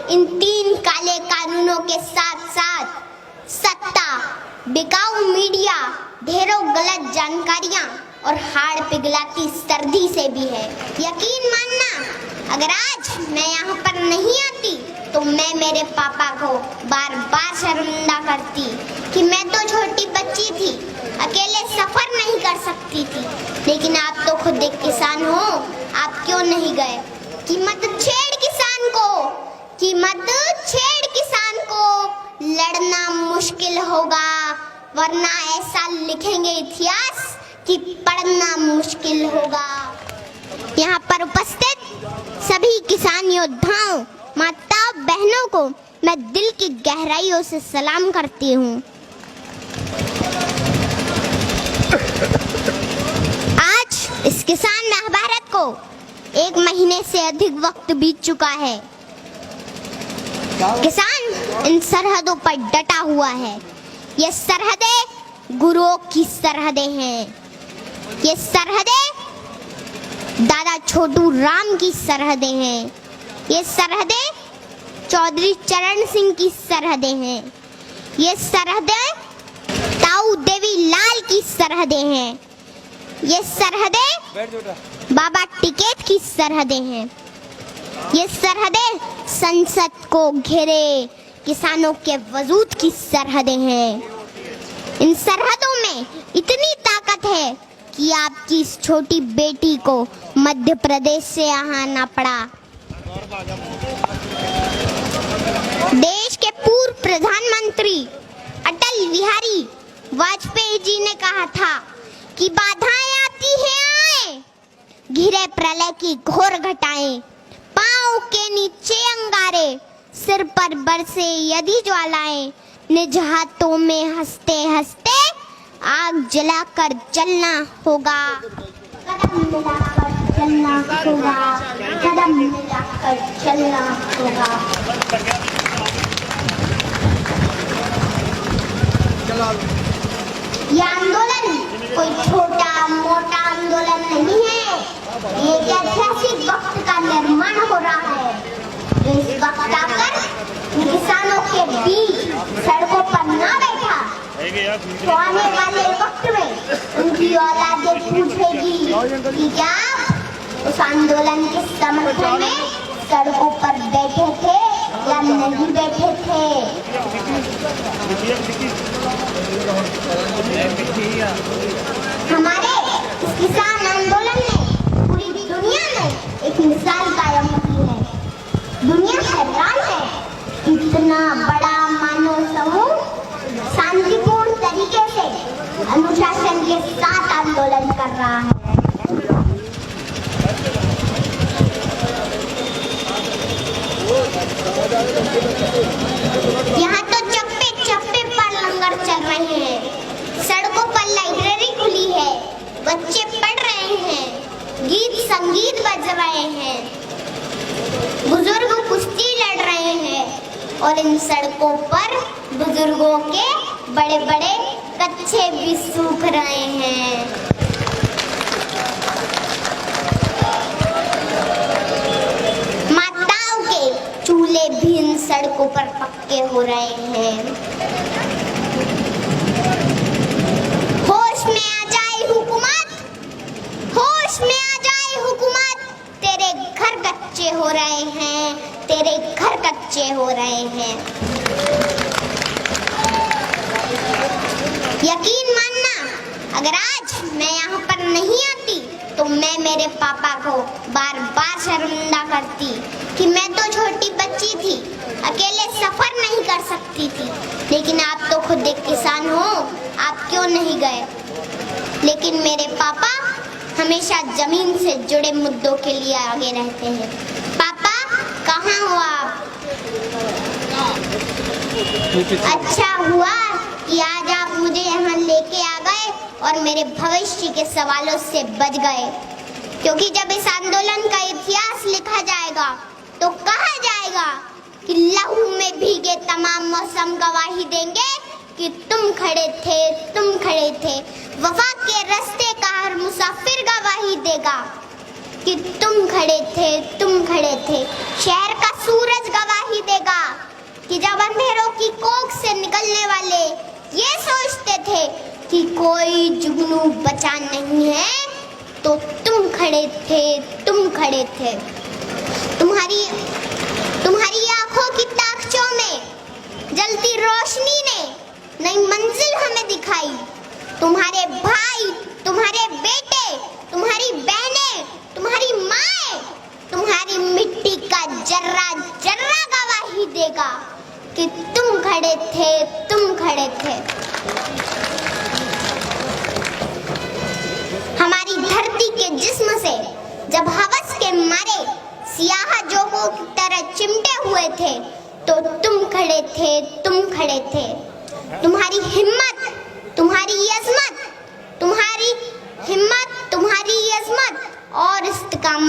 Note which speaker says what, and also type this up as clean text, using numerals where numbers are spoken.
Speaker 1: इन 3 काले कानूनों के साथ साथ सत्ता, बिकाऊ मीडिया, ढेरों गलत जानकारियां और हाड़ पिघलाती सर्दी से भी है। यकीन मानना, अगर आज मैं यहाँ पर नहीं आती तो मैं मेरे पापा को बार बार शर्मिंदा करती कि मैं तो छोटी बच्ची थी, अकेले सफर नहीं कर सकती थी। लेकिन आप तो खुद एक किसान हो, आप क्यों नहीं गए कि मत छेड़ किसान को, कि मत छेड़ किसान को, लड़ना मुश्किल होगा, वरना ऐसा लिखेंगे इतिहास कि पढ़ना मुश्किल होगा। यहाँ पर उपस्थित सभी किसान योद्धाओं, माता बहनों को मैं दिल की गहराइयों से सलाम करती हूँ। आज इस किसान महाभारत को 1 महीने से अधिक वक्त बीत चुका है। किसान इन सरहदों पर डटा हुआ है। ये सरहदें गुरुओं की सरहदें हैं। ये सरहदें दादा छोटू राम की सरहदें हैं। ये सरहदें चौधरी चरण सिंह की सरहदें हैं। ये सरहदें ताऊ देवी लाल की सरहदें हैं। ये सरहदें बाबा टिकैत की सरहदें हैं। ये सरहदें संसद को घेरे किसानों के वजूद की सरहदें हैं। इन सरहदों में इतनी ताकत है कि आपकी इस छोटी बेटी को मध्य प्रदेश से आना पड़ा। देश के पूर्व प्रधानमंत्री अटल बिहारी वाजपेयी जी ने कहा था कि बाधाएं आती हैं आए, घिरे प्रलय की घोर घटाएं, पांव के नीचे अंगारे, सिर पर बरसे यदि ज्वालाएं, निज हाथों में हंसते हंसते आग जलाकर जलना होगा। कदम मिलाकर चलना होगा, कदम मिलाकर चलना होगा। ये आंदोलन कोई छोटा मोटा आंदोलन नहीं है। ये एक ऐतिहासिक वक्त का निर्माण हो रहा है। इस वक्त आकर किसानों के बीच सड़कों पर ना बैठा तो आने वाले वक्त में उनकी औलादें पूछेगी कि क्या उस आंदोलन के समर्थन में सड़कों पर बैठे थे या नहीं बैठे थे। हमारे इस किसान आंदोलन ने पूरी दुनिया में एक मिसाल कायम की है। दुनिया हैरान है, इतना बड़ा मानव समूह शांतिपूर्ण तरीके से अनुशासन के साथ आंदोलन कर रहा है। यहाँ तो चप्पे चप्पे पर लंगर चल रहे हैं, सड़कों पर लाइब्रेरी खुली है, बच्चे पढ़ रहे हैं, गीत संगीत बज रहे हैं, बुजुर्ग कुश्ती लड़ रहे हैं और इन सड़कों पर बुजुर्गों के बड़े बड़े कच्छे भी सूख रहे हैं। माताओं के चूल्हे भी इन सड़कों पर पक्के हो रहे हैं। होश में आ जाए हुकूमत, होश में आ जाए हुकूमत, तेरे घर कच्चे हो रहे हैं, तेरे घर कच्चे हो रहे हैं। यकीन मानना, अगर आज मैं यहाँ पर नहीं आती तो मैं मेरे पापा को बार बार शर्मिंदा करती कि मैं तो छोटी बच्ची थी, अकेले सफर नहीं कर सकती थी। लेकिन आप तो खुद एक किसान हो, आप क्यों नहीं गए। लेकिन मेरे पापा हमेशा जमीन से जुड़े मुद्दों के लिए आगे रहते हैं। पापा कहाँ हो आप? अच्छा हुआ कि आज आप मुझे यहाँ लेके आ गए और मेरे भविष्य के सवालों से बच गए, क्योंकि जब इस आंदोलन का इतिहास लिखा जाएगा तो कहा जाएगा कि लहू में भीगे तमाम मौसम गवाही देंगे कि तुम खड़े थे, तुम खड़े थे। वफा के रास्ते का हर मुसाफिर गवाही देगा कि तुम खड़े थे, तुम खड़े थे। शहर का सूरज गवाही देगा कि कोई जुगनू बचा नहीं है, तो तुम खड़े थे, तुम खड़े थे। तुम्हारी आंखों की ताकचों में जलती रोशनी ने नई मंजिल हमें दिखाई। तुम्हारे भाई, तुम्हारे बेटे, तुम्हारी बहनें, तुम्हारी माएं, तुम्हारी मिट्टी का जर्रा जर्रा गवाही देगा कि तुम खड़े थे, तुम खड़े थे। हमारी धरती के जिस्म से जब हवस के मारे सियाह जोगों की तरह चिमटे हुए थे, तो तुम खड़े थे, तुम खड़े थे। तुम्हारी हिम्मत, तुम्हारी अज़मत, तुम्हारी हिम्मत, तुम्हारी अज़मत और इस्तिकामत